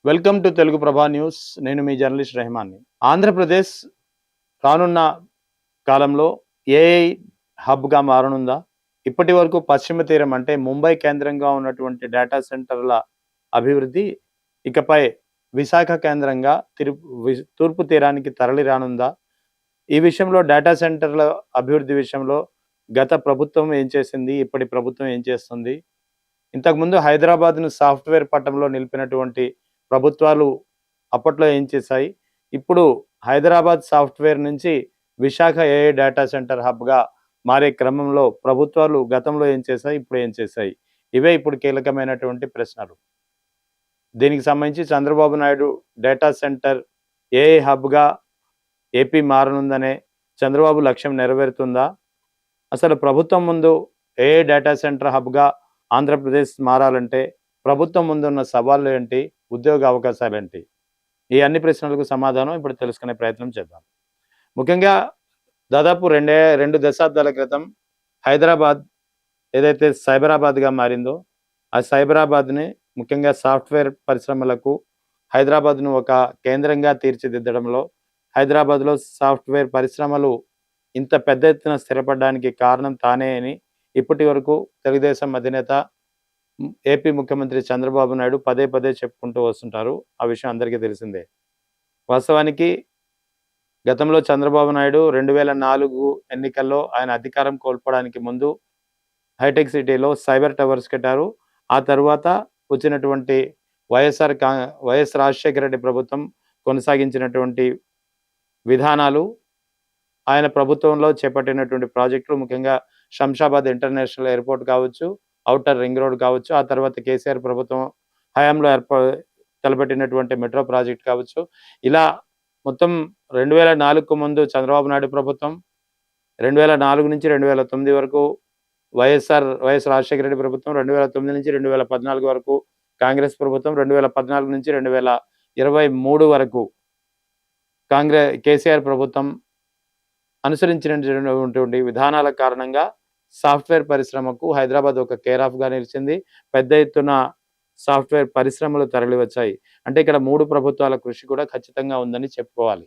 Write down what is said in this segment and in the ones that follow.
Welcome to Telugu ప్రభా news. నేను మీ journalist రెహమాన్ని. Andhra Pradesh రానున్న కాలంలో ఏఐ హబ్‌గా మారనుందా? ఇప్పటి వరకు పశ్చిమ తీరం అంటే ముంబై కేంద్రంగా ఉన్నటువంటి డేటా సెంటర్ల అభివృద్ధి ఇకపై విశాఖ కేంద్రంగా తూర్పు తీరానికి తరలి రానుందా? ఈ విషయంలో డేటా సెంటర్ల అభివృద్ధి విషయంలో గత ప్రభుత్వం ఏం చేసింది? ఇప్పటి ప్రభుత్వం ఏం చేస్తుంది? ఇంతకుముందు హైదరాబాద్‌ను సాఫ్ట్‌వేర్ పటంలో నిలిపినటువంటి ప్రభుత్వాలు అప్పట్లో ఏం చేశాయి? ఇప్పుడు హైదరాబాద్ సాఫ్ట్‌వేర్ నుంచి విశాఖ ఏఐ డేటా సెంటర్ హబ్‌గా మారే క్రమంలో ప్రభుత్వాలు గతంలో ఏం చేశాయి? ఇప్పుడు ఏం చేశాయి? ఇవే ఇప్పుడు కీలకమైనటువంటి ప్రశ్నలు. దీనికి సంబంధించి Chandrababu Naidu data centre AI హబ్‌గా ఏపీ మారనుందనే చంద్రబాబు లక్ష్యం నెరవేరుతుందా? అసలు ప్రభుత్వం ముందు ఏఐ డేటా సెంటర్ హబ్‌గా ఆంధ్రప్రదేశ్ మారాలంటే ప్రభుత్వం ముందున్న సవాళ్లు ఏంటి? ఉద్యోగ అవకాశాలేంటి? ఈ అన్ని ప్రశ్నలకు సమాధానం ఇప్పుడు తెలుసుకునే ప్రయత్నం చేద్దాం. ముఖ్యంగా దాదాపు 2 దశాబ్దాల క్రితం హైదరాబాద్ ఏదైతే సైబరాబాద్‌గా మారిందో, ఆ సైబరాబాద్‌ని ముఖ్యంగా సాఫ్ట్‌వేర్ పరిశ్రమలకు హైదరాబాద్‌ను ఒక కేంద్రంగా తీర్చిదిద్దడంలో, హైదరాబాద్‌లో సాఫ్ట్‌వేర్ పరిశ్రమలు ఇంత పెద్ద ఎత్తున స్థిరపడడానికి కారణం తానే అని ఇప్పటి వరకు తెలుగుదేశం అధినేత ఏపీ ముఖ్యమంత్రి చంద్రబాబు నాయుడు పదే పదే చెప్పుకుంటూ వస్తుంటారు. ఆ విషయం అందరికీ తెలిసిందే. వాస్తవానికి గతంలో చంద్రబాబు నాయుడు 2004 ఎన్నికల్లో ఆయన అధికారం కోల్పోవడానికి ముందు హైటెక్ సిటీలో సైబర్ టవర్స్ కట్టారు. ఆ తర్వాత వచ్చినటువంటి వైఎస్ రాజశేఖర రెడ్డి ప్రభుత్వం కొనసాగించినటువంటి విధానాలు, ఆయన ప్రభుత్వంలో చేపట్టినటువంటి ప్రాజెక్టులు, ముఖ్యంగా శంషాబాద్ ఇంటర్నేషనల్ ఎయిర్‌పోర్ట్ కావచ్చు, ఔటర్ రింగ్ రోడ్ కావచ్చు, ఆ తర్వాత కేసీఆర్ ప్రభుత్వం హయాంలో తలపెట్టినటువంటి మెట్రో ప్రాజెక్ట్ కావచ్చు, ఇలా మొత్తం 2004కు ముందు చంద్రబాబు నాయుడు ప్రభుత్వం, 2004 నుంచి 2009 వరకు వైఎస్ రాజశేఖర రెడ్డి ప్రభుత్వం, 2009 నుంచి 2014 వరకు కాంగ్రెస్ ప్రభుత్వం, 2014 నుంచి 2023 వరకు కేసీఆర్ ప్రభుత్వం అనుసరించినటువంటి విధానాల కారణంగా సాఫ్ట్‌వేర్ పరిశ్రమకు హైదరాబాద్ ఒక కేర్ ఆఫ్‌గా నిలిచింది. పెద్ద ఎత్తున సాఫ్ట్‌వేర్ పరిశ్రమలు తరలివచ్చాయి. అంటే ఇక్కడ 3 ప్రభుత్వాల కృషి కూడా ఖచ్చితంగా ఉందని చెప్పుకోవాలి.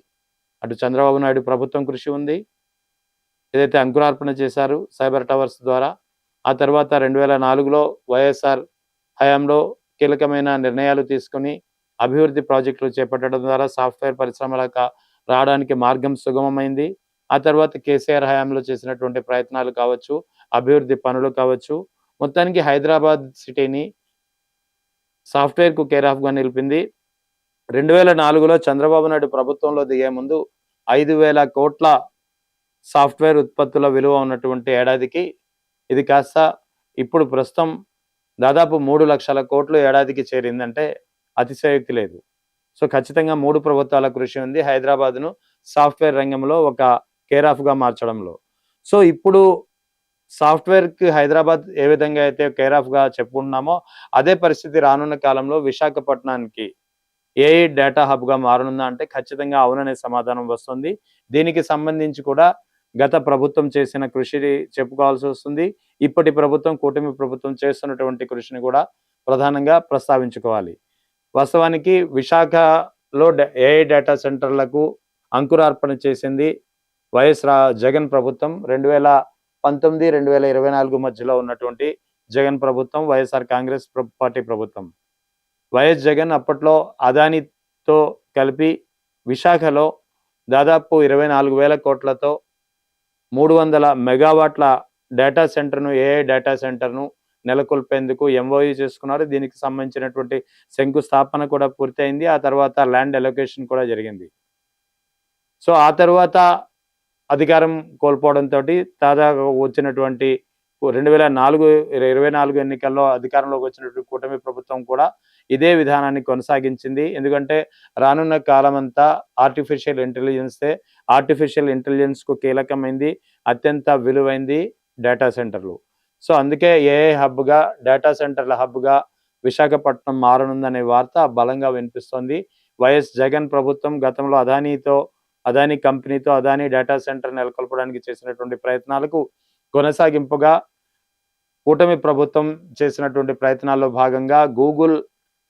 అటు చంద్రబాబు నాయుడు ప్రభుత్వం కృషి ఉంది. ఏదైతే అంకురార్పణ చేశారు సైబర్ టవర్స్ ద్వారా. ఆ తర్వాత 2004లో వైఎస్ఆర్ హయాంలో కీలకమైన నిర్ణయాలు తీసుకొని అభివృద్ధి ప్రాజెక్టులు చేపట్టడం ద్వారా సాఫ్ట్‌వేర్ పరిశ్రమలకు రావడానికి మార్గం సుగమమైంది. ఆ తర్వాత కేసీఆర్ హయాంలో చేసినటువంటి ప్రయత్నాలు కావచ్చు, అభివృద్ధి పనులు కావచ్చు, మొత్తానికి హైదరాబాద్ సిటీని సాఫ్ట్‌వేర్‌కు కేర్ ఆఫ్‌గా నిలిపింది. 2004లో చంద్రబాబు నాయుడు ప్రభుత్వంలో దిగే ముందు 5,000 కోట్ల సాఫ్ట్‌వేర్ ఉత్పత్తుల విలువ ఉన్నటువంటి ఏడాదికి ఇది కాస్త ఇప్పుడు ప్రస్తుతం దాదాపు 3,00,000 కోట్లు ఏడాదికి చేరిందంటే అతిశయోక్తి లేదు. సో ఖచ్చితంగా 3 ప్రభుత్వాల కృషి ఉంది హైదరాబాద్‌ను సాఫ్ట్‌వేర్ రంగంలో ఒక కేర్ ఆఫ్‌గా మార్చడంలో. సో ఇప్పుడు సాఫ్ట్‌వేర్‌కి హైదరాబాద్ ఏ విధంగా అయితే కేర్ ఆఫ్‌గా చెప్పుకుంటున్నామో, అదే పరిస్థితి రానున్న కాలంలో విశాఖపట్నానికి ఏఐ డేటా హబ్‌గా మారనుందా అంటే ఖచ్చితంగా అవుననే సమాధానం వస్తుంది. దీనికి సంబంధించి కూడా గత ప్రభుత్వం చేసిన కృషిని చెప్పుకోవాల్సి వస్తుంది. ఇప్పటి ప్రభుత్వం, కూటమి ప్రభుత్వం చేస్తున్నటువంటి కృషిని కూడా ప్రధానంగా ప్రస్తావించుకోవాలి. వాస్తవానికి విశాఖలో ఏఐ డేటా సెంటర్లకు అంకురార్పణ చేసింది జగన్ ప్రభుత్వం. 2019, 2024 మధ్యలో ఉన్నటువంటి జగన్ ప్రభుత్వం, వైఎస్ఆర్ కాంగ్రెస్ పార్టీ ప్రభుత్వం. వైఎస్ జగన్ అప్పట్లో అదానితో కలిపి విశాఖలో దాదాపు 24,000 కోట్లతో 300 మెగావాట్ల డేటా సెంటర్‌ను, ఏఐ డేటా సెంటర్‌ను నెలకొల్పేందుకు ఎంఓయూ చేసుకున్నారు. దీనికి సంబంధించినటువంటి శంకుస్థాపన కూడా పూర్తయింది. ఆ తర్వాత ల్యాండ్ అలొకేషన్ కూడా జరిగింది. సో ఆ తర్వాత అధికారం కోల్పోవడంతోటి తాజాగా వచ్చినటువంటి 2024 ఎన్నికల్లో అధికారంలోకి వచ్చినటువంటి కూటమి ప్రభుత్వం కూడా ఇదే విధానాన్ని కొనసాగించింది. ఎందుకంటే రానున్న కాలమంతా ఆర్టిఫిషియల్ ఇంటెలిజెన్స్‌కు కీలకమైంది, అత్యంత విలువైంది డేటా సెంటర్లు. సో అందుకే ఏఐ హబ్‌గా, డేటా సెంటర్ల హబ్‌గా విశాఖపట్నం మారనుందనే వార్త బలంగా వినిపిస్తోంది. వైఎస్ జగన్ ప్రభుత్వం గతంలో అదానీ కంపెనీతో అదానీ డేటా సెంటర్ నెలకొల్పడానికి చేసినటువంటి ప్రయత్నాలకు కొనసాగింపుగా కూటమి ప్రభుత్వం చేసినటువంటి ప్రయత్నాల్లో భాగంగా గూగుల్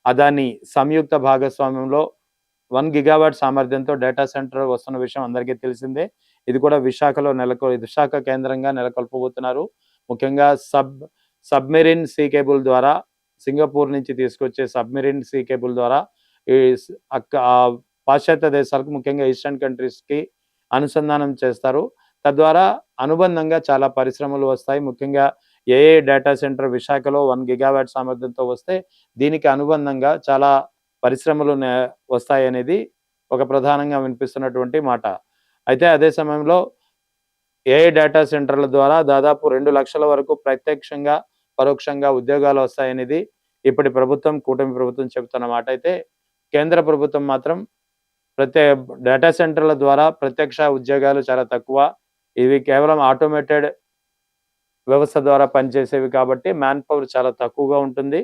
అదాని సంయుక్త భాగస్వామ్యంలో 1 గిగావాట్ సామర్థ్యంతో డేటా సెంటర్ వస్తున్న విషయం అందరికీ తెలిసిందే. ఇది కూడా విశాఖ కేంద్రంగా నెలకొల్పబోతున్నారు. ముఖ్యంగా సబ్మెరిన్ సీ కేబుల్ ద్వారా సింగపూర్ నుంచి తీసుకొచ్చే సబ్మెరిన్ సీ కేబుల్ ద్వారా ఈ పాశ్చాత్య దేశాలకు ముఖ్యంగా ఈస్టర్న్ కంట్రీస్‌కి అనుసంధానం చేస్తారు. తద్వారా అనుబంధంగా చాలా పరిశ్రమలు వస్తాయి. ముఖ్యంగా ఏఐ డేటా సెంటర్ విశాఖలో 1 గిగావాట్ సామర్థ్యంతో వస్తే దీనికి అనుబంధంగా చాలా పరిశ్రమలు వస్తాయనేది ఒక ప్రధానంగా వినిపిస్తున్నటువంటి మాట. అయితే అదే సమయంలో ఏఐ డేటా సెంటర్ల ద్వారా దాదాపు 2 లక్షల వరకు ప్రత్యక్షంగా, పరోక్షంగా ఉద్యోగాలు వస్తాయనేది ఇప్పటి ప్రభుత్వం, కూటమి ప్రభుత్వం చెబుతున్న మాట. అయితే కేంద్ర ప్రభుత్వం మాత్రం డేటా సెంటర్ల ద్వారా ప్రత్యక్ష ఉద్యోగాలు చాలా తక్కువ. ఇవి కేవలం ఆటోమేటెడ్ వ్యవస్థ ద్వారా పనిచేసేవి కాబట్టి మ్యాన్ పవర్ చాలా తక్కువగా ఉంటుంది.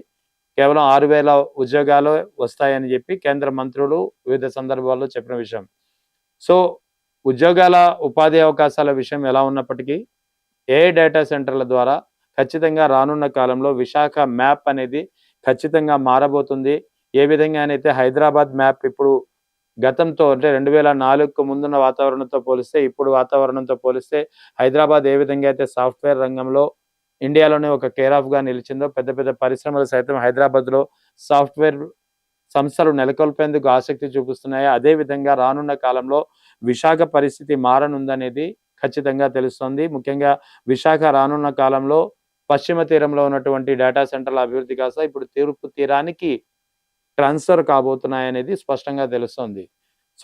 కేవలం 6,000 ఉద్యోగాలు వస్తాయని చెప్పి కేంద్ర మంత్రులు వివిధ సందర్భాల్లో చెప్పిన విషయం. సో ఉద్యోగాల ఉపాధి అవకాశాల విషయం ఎలా ఉన్నప్పటికీ ఏఐ డేటా సెంటర్ల ద్వారా ఖచ్చితంగా రానున్న కాలంలో విశాఖ మ్యాప్ అనేది ఖచ్చితంగా మారబోతుంది. ఏ విధంగానైతే హైదరాబాద్ మ్యాప్ ఇప్పుడు గతంతో అంటే 2004కు ముందున్న వాతావరణంతో పోలిస్తే ఇప్పుడు వాతావరణంతో పోలిస్తే హైదరాబాద్ ఏ విధంగా అయితే సాఫ్ట్‌వేర్ రంగంలో ఇండియాలోనే ఒక కేర్ ఆఫ్‌గా నిలిచిందో పెద్ద పెద్ద పరిశ్రమలు సైతం హైదరాబాద్‌లో సాఫ్ట్‌వేర్ సంస్థలు నెలకొల్పేందుకు ఆసక్తి చూపిస్తున్నాయి. అదే విధంగా రానున్న కాలంలో విశాఖ పరిస్థితి మారనుందనేది ఖచ్చితంగా తెలుస్తోంది. ముఖ్యంగా విశాఖ రానున్న కాలంలో పశ్చిమ తీరంలో ఉన్నటువంటి డేటా సెంటర్ల అభివృద్ధి కాస్త ఇప్పుడు తూర్పు తీరానికి ట్రాన్స్ఫర్ కాబోతున్నాయనేది స్పష్టంగా తెలుస్తోంది.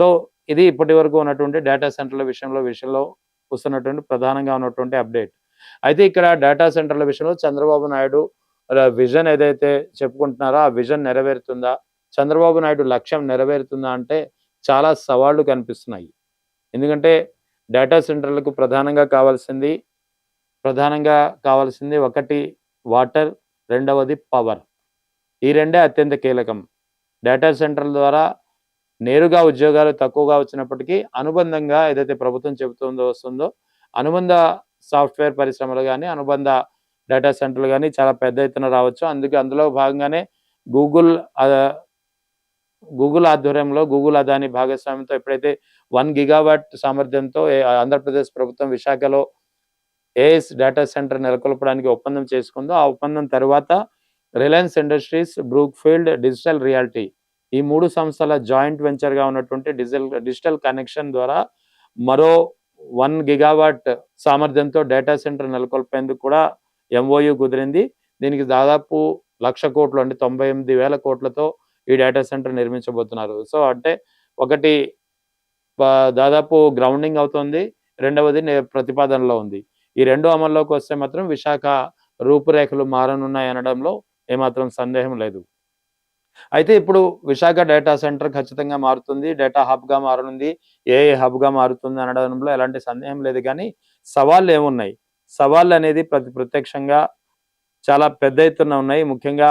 సో ఇది ఇప్పటి వరకు ఉన్నటువంటి డేటా సెంటర్ల విషయంలో వస్తున్నటువంటి ప్రధానంగా ఉన్నటువంటి అప్డేట్. అయితే ఇక్కడ డేటా సెంటర్ల విషయంలో చంద్రబాబు నాయుడు విజన్ ఏదైతే చెప్పుకుంటున్నారో ఆ విజన్ నెరవేరుతుందా? చంద్రబాబు నాయుడు లక్ష్యం నెరవేరుతుందా అంటే చాలా సవాళ్లు కనిపిస్తున్నాయి. ఎందుకంటే డేటా సెంటర్లకు ప్రధానంగా కావాల్సింది ఒకటి వాటర్, రెండవది పవర్. ఈ రెండే అత్యంత కీలకం. డేటా సెంటర్ల ద్వారా నేరుగా ఉద్యోగాలు తక్కువగా వచ్చినప్పటికీ అనుబంధంగా ఏదైతే ప్రభుత్వం వస్తుందో అనుబంధ సాఫ్ట్‌వేర్ పరిశ్రమలు గాని, అనుబంధ డేటా సెంటర్లు గాని చాలా పెద్ద ఎత్తున రావచ్చు. అందులో భాగంగానే గూగుల్ ఆధ్వర్యంలో గూగుల్ అదాని భాగస్వామ్యంతో ఎప్పుడైతే 1 గిగావాట్ సామర్థ్యంతో ఆంధ్రప్రదేశ్ ప్రభుత్వం విశాఖలో ఏఐ డేటా సెంటర్ నెలకొల్పడానికి ఒప్పందం చేసుకుందో ఆ ఒప్పందం తర్వాత Reliance industries, Brookfield digital reality ఈ 3 సంస్థల జాయింట్ వెంచర్‌గా ఉన్నటువంటి డిజిటల్ కనెక్షన్ ద్వారా మరో 1 గిగావాట్ సామర్థ్యంతో డేటా సెంటర్ నెలకొల్పేందుకు కూడా ఎంఓయూ కుదిరింది. దీనికి దాదాపు 1,00,000 కోట్లు అంటే 98,000 కోట్లతో ఈ డేటా సెంటర్ నిర్మించబోతున్నారు. సో అంటే ఒకటి దాదాపు గ్రౌండింగ్ అవుతుంది. రెండవది ప్రతిపాదనలో ఉంది. ఈ రెండు అమల్లోకి వస్తే మాత్రం విశాఖ రూపురేఖలు మారనున్నాయి అనడంలో ఏమాత్రం సందేహం లేదు. అయితే ఇప్పుడు విశాఖ డేటా సెంటర్ ఖచ్చితంగా మారుతుంది. డేటా హబ్‌గా మారనుంది. ఏఐ హబ్‌గా మారుతుంది అనడంలో ఎలాంటి సందేహం లేదు. కానీ సవాళ్ళు ఏమున్నాయి? సవాళ్ళు అనేది ప్రత్యక్షంగా చాలా పెద్ద ఎత్తున ఉన్నాయి. ముఖ్యంగా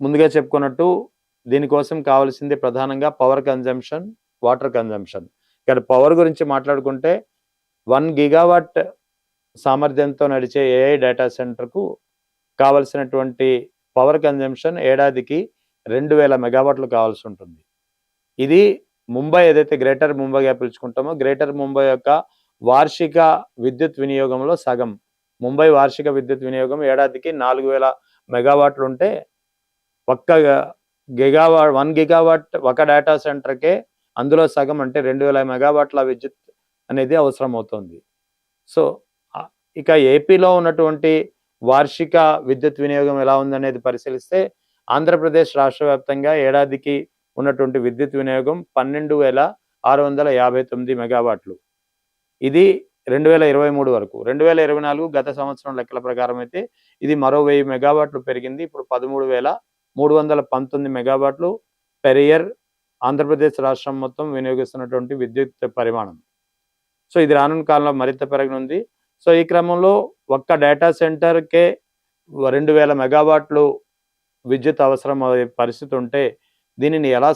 ముందుగా చెప్పుకున్నట్టు దీనికోసం కావాల్సింది ప్రధానంగా పవర్ కన్జంప్షన్, వాటర్ కన్జంప్షన్. ఇక్కడ పవర్ గురించి మాట్లాడుకుంటే 1 గిగావాట్ సామర్థ్యంతో నడిచే ఏఐ డేటా సెంటర్‌కు కావాల్సినటువంటి పవర్ కన్జంప్షన్ ఏడాదికి 2,000 మెగావాట్లు కావాల్సి ఉంటుంది. ఇది ముంబై ఏదైతే గ్రేటర్ ముంబైగా పిలుచుకుంటామో గ్రేటర్ ముంబై యొక్క వార్షిక విద్యుత్ వినియోగంలో సగం. ముంబై వార్షిక విద్యుత్ వినియోగం ఏడాదికి 4,000 మెగావాట్లు ఉంటే 1 గిగావాట్ ఒక డేటా సెంటర్కే అందులో సగం అంటే 2,000 మెగావాట్ల విద్యుత్ అనేది అవసరం అవుతుంది. సో ఇక ఏపీలో ఉన్నటువంటి వార్షిక విద్యుత్ వినియోగం ఎలా ఉందనేది పరిశీలిస్తే ఆంధ్రప్రదేశ్ రాష్ట్ర వ్యాప్తంగా ఏడాదికి ఉన్నటువంటి విద్యుత్ వినియోగం 12,659 మెగావాట్లు. ఇది 2023 వరకు. 2024 గత సంవత్సరం లెక్కల ప్రకారం అయితే ఇది మరో 1000 మెగావాట్లు పెరిగింది. ఇప్పుడు 13,319 మెగావాట్లు పెర్ ఇయర్ ఆంధ్రప్రదేశ్ రాష్ట్రం మొత్తం వినియోగిస్తున్నటువంటి విద్యుత్ పరిమాణం. సో ఇది రానున్న కాలంలో మరింత పెరగనుంది. సో ఈ క్రమంలో ఒక్క డేటా సెంటర్కే 2,000 మెగావాట్లు విద్యుత్ అవసరం అయ్యే పరిస్థితి ఉంటే దీనిని ఎలా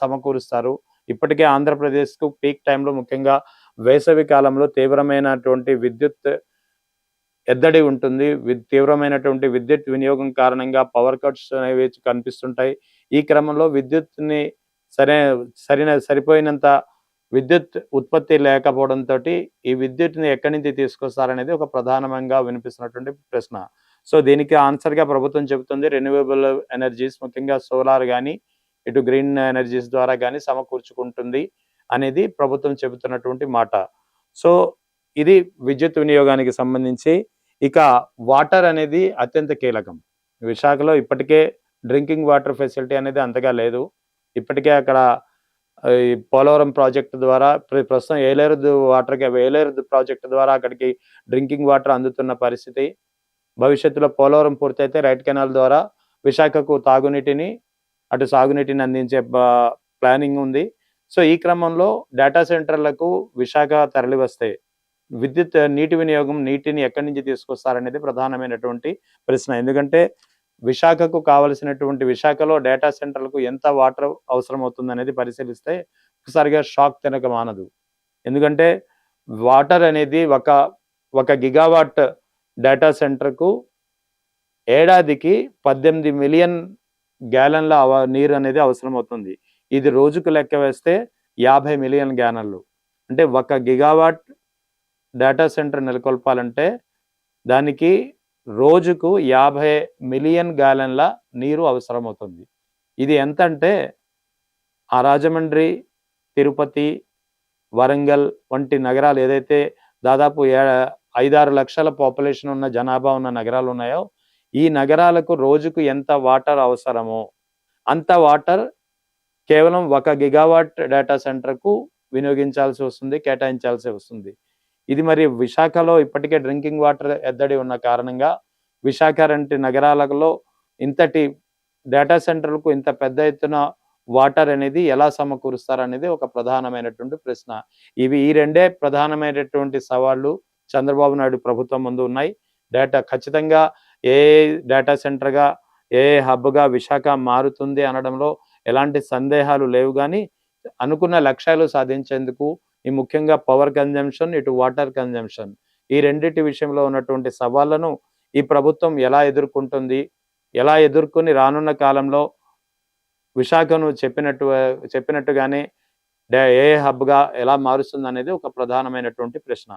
సమకూరుస్తారు? ఇప్పటికే ఆంధ్రప్రదేశ్‌కు పీక్ టైంలో ముఖ్యంగా వేసవి కాలంలో తీవ్రమైనటువంటి విద్యుత్ ఎద్దడి ఉంటుంది. తీవ్రమైనటువంటి విద్యుత్ వినియోగం కారణంగా పవర్ కట్స్ అనేవి కనిపిస్తుంటాయి. ఈ క్రమంలో విద్యుత్‌ని సరే సరిపోయినంత విద్యుత్ ఉత్పత్తి లేకపోవడంతోటి ఈ విద్యుత్‌ని ఎక్కడి నుంచి తీసుకొస్తారనేది ఒక ప్రధానంగా వినిపిస్తున్నటువంటి ప్రశ్న. సో, దీనికి ఆన్సర్‌గా ప్రభుత్వం చెబుతుంది రెన్యూవబుల్ ఎనర్జీస్ ముఖ్యంగా సోలార్ గాని, ఇటు గ్రీన్ ఎనర్జీస్ ద్వారా గాని సమకూర్చుకుంటుంది అనేది ప్రభుత్వం చెబుతున్నటువంటి మాట. సో, ఇది విద్యుత్ వినియోగానికి సంబంధించి. ఇక వాటర్ అనేది అత్యంత కీలకం. విశాఖలో ఇప్పటికే డ్రింకింగ్ వాటర్ ఫెసిలిటీ అనేది అంతగా లేదు. ఇప్పటికే అక్కడ ఈ పోలవరం ప్రాజెక్ట్ ద్వారా ప్రస్తుతం ఏలేరు ప్రాజెక్ట్ ద్వారా అక్కడికి డ్రింకింగ్ వాటర్ అందుతున్న పరిస్థితి. భవిష్యత్తులో పోలవరం పూర్తయితే రైట్ కెనాల్ ద్వారా విశాఖకు తాగునీటిని, అటు సాగునీటిని అందించే ప్లానింగ్ ఉంది. సో, ఈ క్రమంలో డేటా సెంటర్‌లకు విశాఖ తరలివస్తే నీటి వినియోగం నీటిని ఎక్కడి నుంచి తీసుకొస్తారనేది ప్రధానమైనటువంటి ప్రశ్న. ఎందుకంటే విశాఖకు కావాల్సినటువంటి విశాఖలో డేటా సెంటర్‌లకు ఎంత వాటర్ అవసరమవుతుందనేది పరిశీలిస్తే ఒక్కసారిగా షాక్ తినక మానదు. ఎందుకంటే వాటర్ అనేది ఒక గిగావాట్ డేటా సెంటర్‌కు ఏడాదికి 18 మిలియన్ గ్యాలన్ల నీరు అనేది అవసరమవుతుంది. ఇది రోజుకు లెక్క వేస్తే 50 మిలియన్ గ్యాలన్లు. అంటే 1 గిగావాట్ డేటా సెంటర్ నెలకొల్పాలంటే దానికి రోజుకు 50 మిలియన్ గ్యాలన్ల నీరు అవసరమవుతుంది. ఇది ఎంతంటే ఆ రాజమండ్రి, తిరుపతి, వరంగల్ వంటి నగరాలు ఏదైతే దాదాపు 5-6 లక్షల పాపులేషన్ ఉన్న జనాభా ఉన్న నగరాలు ఉన్నాయో, ఈ నగరాలకు రోజుకు ఎంత వాటర్ అవసరమో అంత వాటర్ కేవలం 1 గిగావాట్ డేటా సెంటర్‌కు వినియోగించాల్సి వస్తుంది, కేటాయించాల్సి వస్తుంది. ఇది మరి విశాఖలో ఇప్పటికే డ్రింకింగ్ వాటర్ ఎద్దడి ఉన్న కారణంగా విశాఖ వంటి నగరాలలో ఇంతటి డేటా సెంటర్‌లకు ఇంత పెద్ద ఎత్తున వాటర్ అనేది ఎలా సమకూరుస్తారనేది ఒక ప్రధానమైనటువంటి ప్రశ్న. ఈ రెండే ప్రధానమైనటువంటి సవాళ్లు చంద్రబాబు నాయుడు ప్రభుత్వం ముందు ఉన్నాయి. ఖచ్చితంగా ఏ డేటా సెంటర్‌గా, హబ్‌గా విశాఖ మారుతుంది అనడంలో ఎలాంటి సందేహాలు లేవు గానీ, అనుకున్న లక్ష్యాలు సాధించేందుకు ఈ ముఖ్యంగా పవర్ కన్జంప్షన్, ఇటు వాటర్ కన్జంప్షన్ ఈ రెండిటి విషయంలో ఉన్నటువంటి సవాళ్లను ఈ ప్రభుత్వం ఎలా ఎదుర్కొంటుంది? ఎలా ఎదుర్కొని రానున్న కాలంలో విశాఖను చెప్పినట్టుగానే హబ్‌గా ఎలా మారుస్తుందనేది ఒక ప్రధానమైనటువంటి ప్రశ్న.